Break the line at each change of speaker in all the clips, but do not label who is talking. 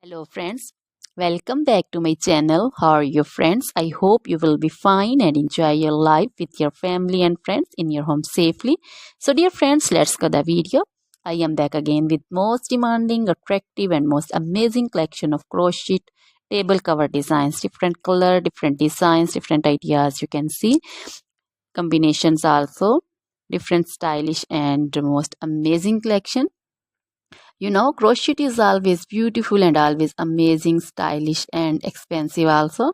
Hello friends, welcome back to my channel. How are you friends? I hope you will be fine and enjoy your life with your family and friends in your home safely. So dear friends, let's go the video. I am back again with most demanding, attractive and most amazing collection of crochet table cover designs. Different color, different designs, different ideas you can see. Combinations also. Different stylish and most amazing collection. Crochet is always beautiful and always amazing, stylish and expensive also.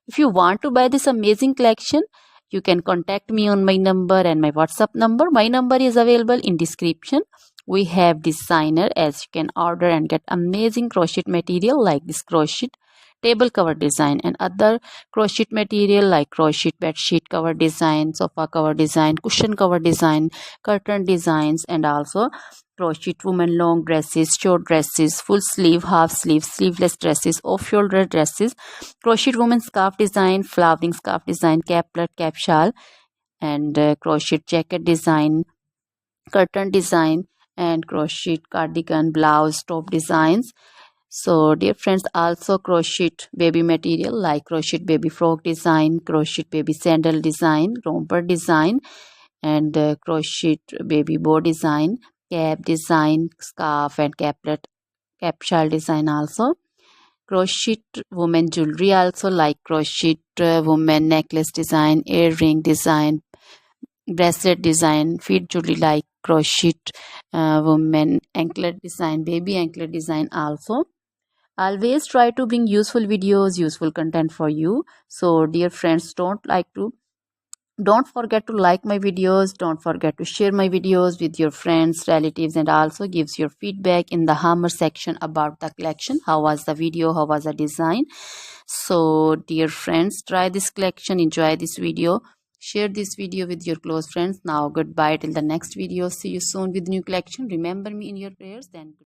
If you want to buy this amazing collection, you can contact me on my number and my WhatsApp number. My number is available in description. We have designer as you can order and get amazing crochet material like this crochet table cover design and other crochet material like crochet bed sheet cover design, sofa cover design, cushion cover design, curtain designs, and also crochet women long dresses, short dresses, full sleeve, half sleeve, sleeveless dresses, off shoulder dresses, crochet woman scarf design, flowering scarf design, caplet, cap shawl, and crochet jacket design, curtain design, and crochet cardigan, blouse, top designs. So dear friends, also crochet baby material like crochet baby frock design, crochet baby sandal design, romper design, and crochet baby bow design, cap design, scarf and caplet, cap shawl design also. Crochet woman jewelry also like crochet woman necklace design, earring design, bracelet design, feet jewelry like crochet woman anklet design, baby anklet design also. Always try to bring useful videos, useful content for you. So dear friends, don't forget to like my videos, don't forget to share my videos with your friends, relatives, and also gives your feedback in the hammer section about the collection. How was the video, how was the design? So dear friends, try this collection, enjoy this video, share this video with your close friends. Now goodbye till the next video. See you soon with new collection. Remember me in your prayers. Then